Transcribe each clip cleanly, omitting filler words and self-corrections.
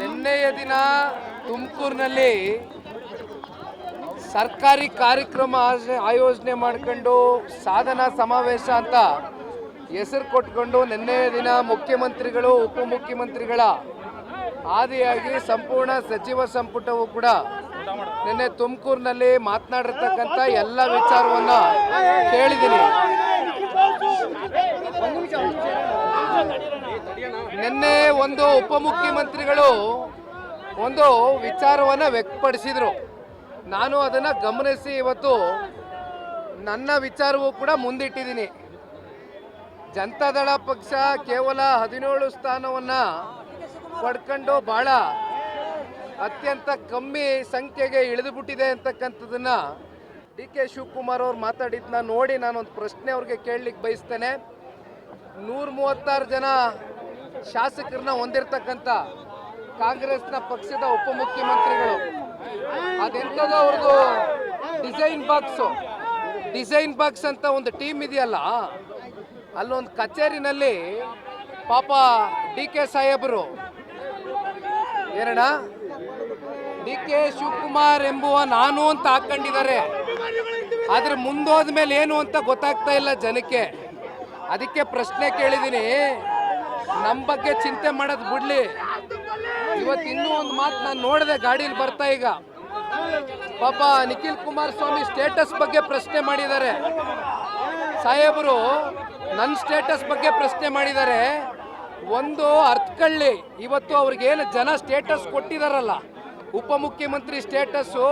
ನಿನ್ನೆಯ ದಿನ ತುಮಕೂರಿನಲ್ಲಿ ಸರ್ಕಾರಿ ಕಾರ್ಯಕ್ರಮ ಆಯೋಜನೆ ಮಾಡಿಕೊಂಡು ಸಾಧನಾ ಸಮಾವೇಶ ಅಂತ ಹೆಸರು ಕೊಟ್ಕೊಂಡು ನಿನ್ನೆಯ ದಿನ ಮುಖ್ಯಮಂತ್ರಿಗಳು ಉಪಮುಖ್ಯಮಂತ್ರಿಗಳ ಆದಿಯಾಗಿ ಸಂಪೂರ್ಣ ಸಚಿವ ಸಂಪುಟವು ಕೂಡ ನಿನ್ನೆ ತುಮಕೂರಿನಲ್ಲಿ ಮಾತನಾಡಿರ್ತಕ್ಕಂಥ ಎಲ್ಲ ವಿಚಾರವನ್ನ ಕೇಳಿದ್ದೀನಿ. ನಿನ್ನೆ ಒಂದು ಉಪಮುಖ್ಯಮಂತ್ರಿಗಳು ಒಂದು ವಿಚಾರವನ್ನ ವ್ಯಕ್ತಪಡಿಸಿದ್ರು. ನಾನು ಅದನ್ನ ಗಮನಿಸಿ ಇವತ್ತು ನನ್ನ ವಿಚಾರವೂ ಕೂಡ ಮುಂದಿಟ್ಟಿದ್ದೀನಿ. ಜನತಾದಳ ಪಕ್ಷ ಕೇವಲ 17 ಸ್ಥಾನವನ್ನ ಪಡ್ಕೊಂಡು ಬಹಳ ಅತ್ಯಂತ ಕಮ್ಮಿ ಸಂಖ್ಯೆಗೆ ಇಳಿದು ಬಿಟ್ಟಿದೆ ಅಂತಕ್ಕಂಥದ್ದನ್ನ DK ಶಿವಕುಮಾರ್ ಅವ್ರು ಮಾತಾಡಿದ್ನ ನೋಡಿ ನಾನೊಂದು ಪ್ರಶ್ನೆ ಅವ್ರಿಗೆ ಕೇಳಲಿಕ್ಕೆ ಬಯಸ್ತೇನೆ. 136 ಜನ ಶಾಸಕರನ್ನ ಹೊಂದಿರತಕ್ಕಂಥ ಕಾಂಗ್ರೆಸ್ನ ಪಕ್ಷದ ಉಪಮುಖ್ಯಮಂತ್ರಿಗಳು, ಅದೆಂಥದ್ದು ಅವ್ರದ್ದು ಡಿಸೈನ್ ಬಾಕ್ಸ್ ಅಂತ ಒಂದು ಟೀಮ್ ಇದೆಯಲ್ಲ, ಅಲ್ಲೊಂದು ಕಚೇರಿನಲ್ಲಿ ಪಾಪ DK ಸಾಹೇಬರು DK ಶಿವಕುಮಾರ್ ಎಂಬುವ ನಾನು ಅಂತ ಹಾಕೊಂಡಿದ್ದಾರೆ. ಆದ್ರೆ ಮುಂದೋದ ಮೇಲೆ ಏನು ಅಂತ ಗೊತ್ತಾಗ್ತಾ ಇಲ್ಲ ಜನಕ್ಕೆ. ಅದಕ್ಕೆ ಪ್ರಶ್ನೆ ಕೇಳಿದ್ದೀನಿ, ನಮ್ಮ ಬಗ್ಗೆ ಚಿಂತೆ ಮಾಡೋದು ಬಿಡ್ಲಿ. ಇವತ್ತು ಇನ್ನೂ ಒಂದು ಮಾತು ನಾನು ನೋಡಿದೆ ಗಾಡಿಯಲ್ಲಿ ಬರ್ತಾ, ಈಗ ಪಾಪ ನಿಖಿಲ್ ಕುಮಾರಸ್ವಾಮಿ ಸ್ಟೇಟಸ್ ಬಗ್ಗೆ ಪ್ರಶ್ನೆ ಮಾಡಿದ್ದಾರೆ. ಸಾಹೇಬರು ನನ್ನ ಸ್ಟೇಟಸ್ ಬಗ್ಗೆ ಪ್ರಶ್ನೆ ಮಾಡಿದ್ದಾರೆ. ಒಂದು ಅರ್ಥಕೊಳ್ಳಿ, ಇವತ್ತು ಅವ್ರಿಗೇನು ಜನ ಸ್ಟೇಟಸ್ ಕೊಟ್ಟಿದಾರಲ್ಲ, ಉಪಮುಖ್ಯಮಂತ್ರಿ ಸ್ಟೇಟಸ್ಸು,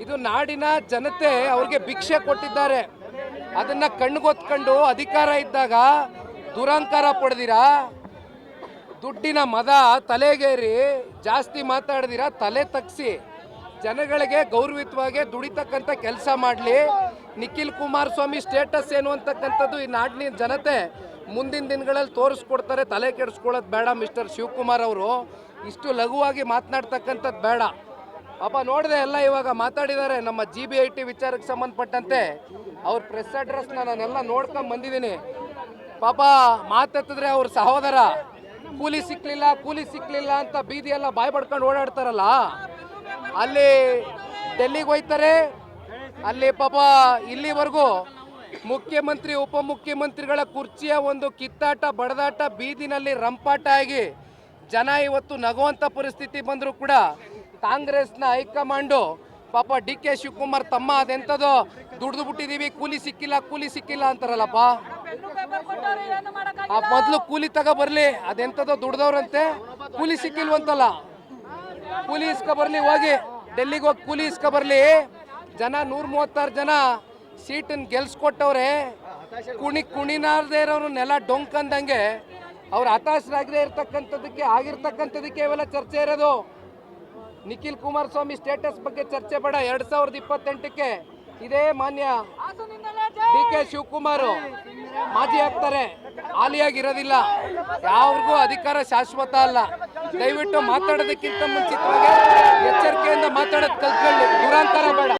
ಇದು ನಾಡಿನ ಜನತೆ ಅವ್ರಿಗೆ ಭಿಕ್ಷೆ ಕೊಟ್ಟಿದ್ದಾರೆ. ಅದನ್ನ ಕಣ್ಗೊತ್ಕೊಂಡು ಅಧಿಕಾರ ಇದ್ದಾಗ ದುರಂಕಾರ ಪಡೆದಿರಾ, ದುಡ್ಡಿನ ಮದ ತಲೆಗೇರಿ ಜಾಸ್ತಿ ಮಾತಾಡ್ದಿರಾ, ತಲೆ ತಗ್ಸಿ ಜನಗಳಿಗೆ ಗೌರವಿತವಾಗಿ ದುಡಿತಕ್ಕಂಥ ಕೆಲಸ ಮಾಡಲಿ. ನಿಖಿಲ್ ಕುಮಾರಸ್ವಾಮಿ ಸ್ಟೇಟಸ್ ಏನು ಅಂತಕ್ಕಂಥದ್ದು ಈ ನಾಡಿನ ಜನತೆ ಮುಂದಿನ ದಿನಗಳಲ್ಲಿ ತೋರಿಸ್ಕೊಡ್ತಾರೆ. ತಲೆ ಕೆಡಿಸ್ಕೊಳ್ಳೋದು ಬೇಡ. ಮಿಸ್ಟರ್ ಶಿವಕುಮಾರ್ ಅವರು ಇಷ್ಟು ಲಘುವಾಗಿ ಮಾತನಾಡ್ತಕ್ಕಂಥದ್ದು ಬೇಡ. ಪಾಪ ನೋಡಿದೆ ಎಲ್ಲ ಇವಾಗ ಮಾತಾಡಿದ್ದಾರೆ ನಮ್ಮ GBIT ವಿಚಾರಕ್ಕೆ ಸಂಬಂಧಪಟ್ಟಂತೆ. ಅವ್ರ ಪ್ರೆಸ್ ಅಡ್ರೆಸ್ನ ನಾನೆಲ್ಲ ನೋಡ್ಕೊಂಡು ಬಂದಿದ್ದೀನಿ. ಪಾಪ ಮಾತೆತ್ತಿದ್ರೆ ಅವ್ರ ಸಹೋದರ ಕೂಲಿ ಸಿಕ್ಲಿಲ್ಲ ಅಂತ ಬೀದಿಯೆಲ್ಲ ಬಾಯ್ ಪಡ್ಕೊಂಡು ಓಡಾಡ್ತಾರಲ್ಲ, ಅಲ್ಲಿ ಡೆಲ್ಲಿಗೆ ಹೋಯ್ತಾರೆ. ಅಲ್ಲಿ ಪಾಪ ಇಲ್ಲಿವರೆಗೂ ಮುಖ್ಯಮಂತ್ರಿ ಉಪಮುಖ್ಯಮಂತ್ರಿಗಳ ಕುರ್ಚಿಯ ಒಂದು ಕಿತ್ತಾಟ ಬಡದಾಟ ಬೀದಿನಲ್ಲಿ ರಂಪಾಟ ಆಗಿ ಜನ ಇವತ್ತು ನಗುವಂಥ ಪರಿಸ್ಥಿತಿ ಬಂದರೂ ಕೂಡ ಕಾಂಗ್ರೆಸ್ನ ಹೈಕಮಾಂಡು ಪಾಪ DK ಶಿವಕುಮಾರ್ ತಮ್ಮ ಅದೆಂಥದೋ ದುಡ್ದು ಬಿಟ್ಟಿದ್ದೀವಿ, ಕೂಲಿ ಸಿಕ್ಕಿಲ್ಲ ಅಂತಾರಲ್ಲಪ್ಪ. ಆ ಮೊದಲು ಕೂಲಿ ಬರ್ಲಿ, ಅದೆಂಥದೋ ದುಡ್ದವ್ರಂತೆ, ಕೂಲಿ ಸಿಕ್ಕಿಲ್ವಂತಲ್ಲ. ಕೂಲಿ ಇಸ್ಕೊ ಬರ್ಲಿ, ಹೋಗಿ ಡೆಲ್ಲಿಗೆ ಹೋಗಿ ಕೂಲಿ ಇಸ್ಕೊ ಬರ್ಲಿ. ಜನ 136 ಜನ ಸೀಟನ್ನು ಗೆಲ್ಸ್ಕೊಟ್ಟವ್ರೆ. ಕುಣಿನಾರದೇ ಇರೋರು ನೆಲ ಡೊಂಕಂದಂಗೆ ಅವ್ರು ಹತಾಶರಾಗದೇ ಆಗಿರ್ತಕ್ಕಂಥದಕ್ಕೆ ಇವೆಲ್ಲ ಚರ್ಚೆ ಇರೋದು. ನಿಖಿಲ್ ಕುಮಾರಸ್ವಾಮಿ ಸ್ಟೇಟಸ್ ಬಗ್ಗೆ ಚರ್ಚೆ ಬೇಡ. 2028ಕ್ಕೆ ಇದೇ ಮಾನ್ಯ DK ಶಿವಕುಮಾರ್ ಮಾಜಿ ಆಗ್ತಾರೆ, ಹಾಲಿಯಾಗಿರೋದಿಲ್ಲ. ಯಾವ್ರಿಗೂ ಅಧಿಕಾರ ಶಾಶ್ವತ ಅಲ್ಲ. ದಯವಿಟ್ಟು ಮಾತಾಡೋದಕ್ಕಿಂತ ಮುಂಚಿತವಾಗಿ ಎಚ್ಚರಿಕೆಯಿಂದ ಮಾತಾಡೋದು ಕಲ್ತ್ಕೊಳ್ಳಿ, ದುರಂಕಾರ ಬೇಡ.